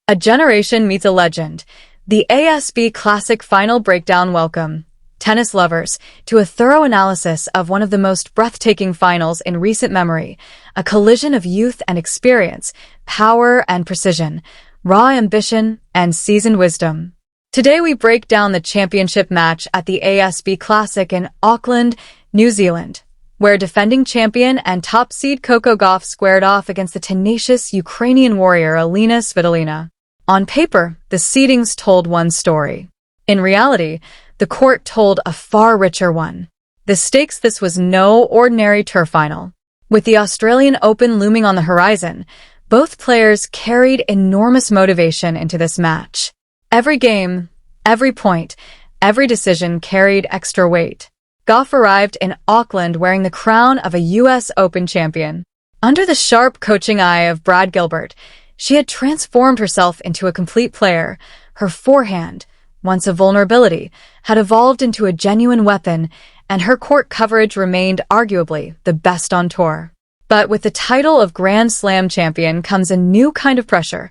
A generation meets a legend. The ASB Classic Final Breakdown. Welcome, tennis lovers, to a thorough analysis of one of the most breathtaking finals in recent memory, a collision of youth and experience, power and precision, raw ambition and seasoned wisdom. Today we break down the championship match at the ASB Classic in Auckland, New Zealand, where defending champion and top seed Coco Gauff squared off against the tenacious Ukrainian warrior Elina Svitolina. On paper, the seedings told one story. In reality, the court told a far richer one. The stakes: this was no ordinary turf final. With the Australian Open looming on the horizon, both players carried enormous motivation into this match. Every game, every point, every decision carried extra weight. Gauff arrived in Auckland wearing the crown of a US Open champion. Under the sharp coaching eye of Brad Gilbert, she had transformed herself into a complete player. Her forehand, once a vulnerability, had evolved into a genuine weapon, and her court coverage remained arguably the best on tour. But with the title of Grand Slam champion comes a new kind of pressure,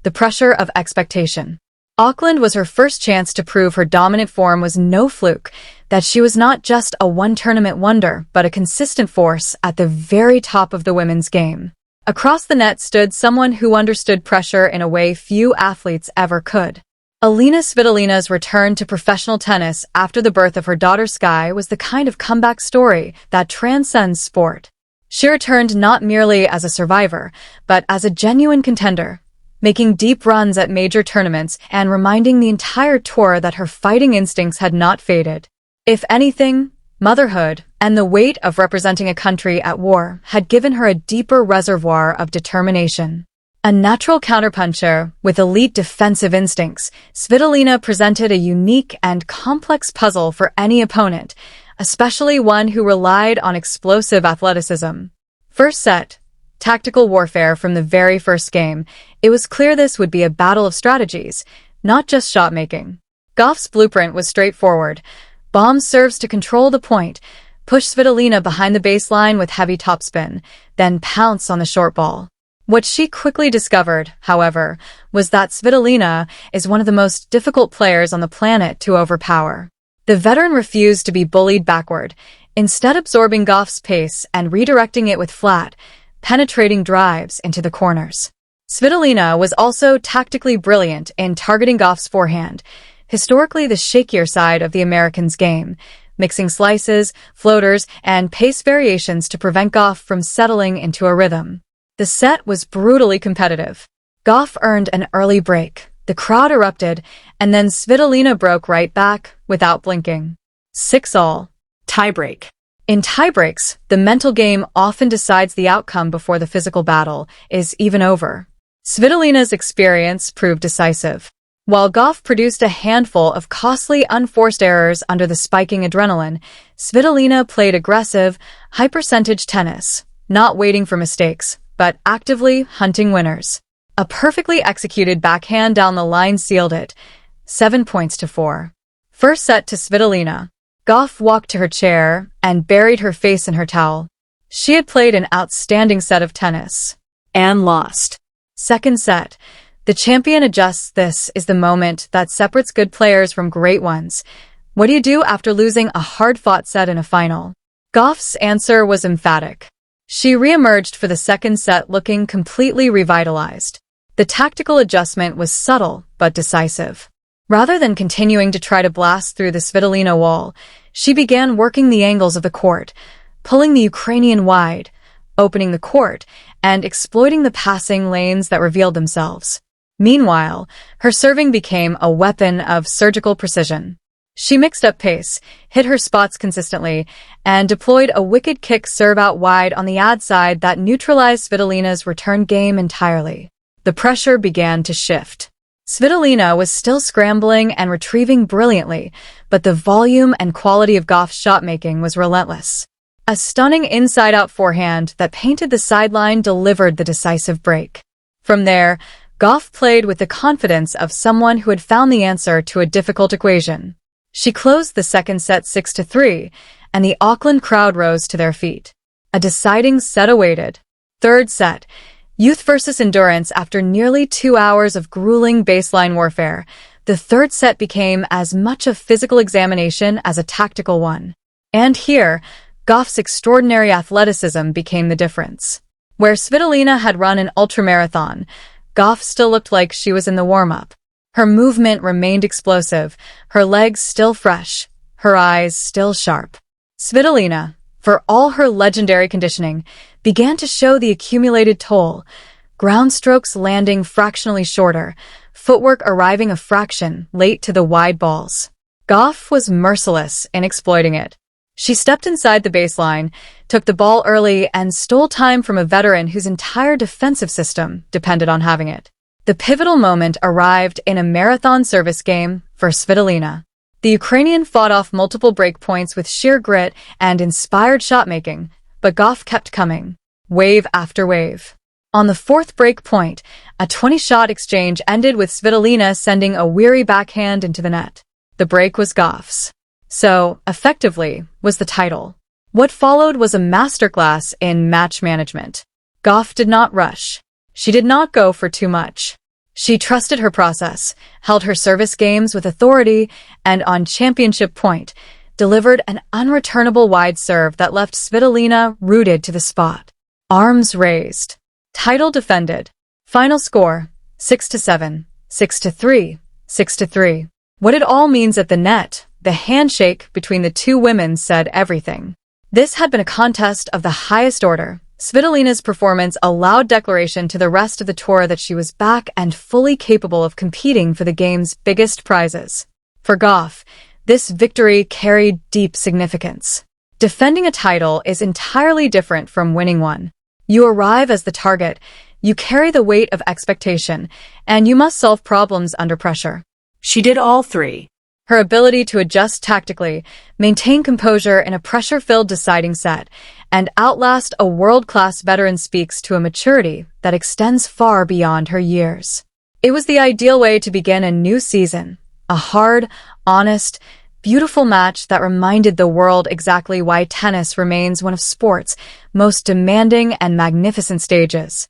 the pressure of expectation. Auckland was her first chance to prove her dominant form was no fluke, that she was not just a one-tournament wonder, but a consistent force at the very top of the women's game. Across the net stood someone who understood pressure in a way few athletes ever could. Elina Svitolina's return to professional tennis after the birth of her daughter Sky was the kind of comeback story that transcends sport. She returned not merely as a survivor, but as a genuine contender, making deep runs at major tournaments and reminding the entire tour that her fighting instincts had not faded. If anything, motherhood and the weight of representing a country at war had given her a deeper reservoir of determination. A natural counterpuncher with elite defensive instincts, Svitolina presented a unique and complex puzzle for any opponent, especially one who relied on explosive athleticism. First set, tactical warfare from the very first game. It was clear this would be a battle of strategies, not just shot-making. Gauff's blueprint was straightforward. Bomb serves to control the point, push Svitolina behind the baseline with heavy topspin, then pounce on the short ball. What she quickly discovered, however, was that Svitolina is one of the most difficult players on the planet to overpower. The veteran refused to be bullied backward, instead absorbing Gauff's pace and redirecting it with flat, penetrating drives into the corners. Svitolina was also tactically brilliant in targeting Gauff's forehand, historically the shakier side of the American's game, mixing slices, floaters, and pace variations to prevent Gauff from settling into a rhythm. The set was brutally competitive. Gauff earned an early break, the crowd erupted, and then Svitolina broke right back without blinking. 6-all. Tiebreak. In tiebreaks, the mental game often decides the outcome before the physical battle is even over. Svitolina's experience proved decisive. While Gauff produced a handful of costly unforced errors under the spiking adrenaline, Svitolina played aggressive, high-percentage tennis, not waiting for mistakes, but actively hunting winners. A perfectly executed backhand down the line sealed it, 7-4. First set to Svitolina. Gauff walked to her chair and buried her face in her towel. She had played an outstanding set of tennis and lost. Second set. The champion adjusts. This is the moment that separates good players from great ones. What do you do after losing a hard-fought set in a final? Gauff's answer was emphatic. She re-emerged for the second set looking completely revitalized. The tactical adjustment was subtle but decisive. Rather than continuing to try to blast through the Svitolina wall, she began working the angles of the court, pulling the Ukrainian wide, opening the court, and exploiting the passing lanes that revealed themselves. Meanwhile, her serving became a weapon of surgical precision. She mixed up pace, hit her spots consistently, and deployed a wicked kick serve out wide on the ad side that neutralized Svitolina's return game entirely. The pressure began to shift. Svitolina was still scrambling and retrieving brilliantly, but the volume and quality of Gauff's shot-making was relentless. A stunning inside-out forehand that painted the sideline delivered the decisive break. From there, Gauff played with the confidence of someone who had found the answer to a difficult equation. She closed the second set 6-3, and the Auckland crowd rose to their feet. A deciding set awaited. Third set. Youth versus endurance. After nearly 2 hours of grueling baseline warfare, the third set became as much a physical examination as a tactical one. And here, Gauff's extraordinary athleticism became the difference. Where Svitolina had run an ultramarathon, Gauff still looked like she was in the warm-up. Her movement remained explosive, her legs still fresh, her eyes still sharp. Svitolina, for all her legendary conditioning, began to show the accumulated toll, ground strokes landing fractionally shorter, footwork arriving a fraction late to the wide balls. Gauff was merciless in exploiting it. She stepped inside the baseline, took the ball early, and stole time from a veteran whose entire defensive system depended on having it. The pivotal moment arrived in a marathon service game for Svitolina. The Ukrainian fought off multiple break points with sheer grit and inspired shot-making, but Gauff kept coming, wave after wave. On the fourth break point, a 20-shot exchange ended with Svitolina sending a weary backhand into the net. The break was Gauff's. So, effectively, was the title. What followed was a masterclass in match management. Gauff did not rush. She did not go for too much. She trusted her process, held her service games with authority, and on championship point, delivered an unreturnable wide serve that left Svitolina rooted to the spot. Arms raised. Title defended. Final score, 6-7, 6-3, 6-3. What it all means at the net, the handshake between the two women said everything. This had been a contest of the highest order. Svitolina's performance allowed declaration to the rest of the tour that she was back and fully capable of competing for the game's biggest prizes. For Gauff, this victory carried deep significance. Defending a title is entirely different from winning one. You arrive as the target, you carry the weight of expectation, and you must solve problems under pressure. She did all three. Her ability to adjust tactically, maintain composure in a pressure-filled deciding set, and outlast a world-class veteran speaks to a maturity that extends far beyond her years. It was the ideal way to begin a new season, a hard, honest, beautiful match that reminded the world exactly why tennis remains one of sport's most demanding and magnificent stages.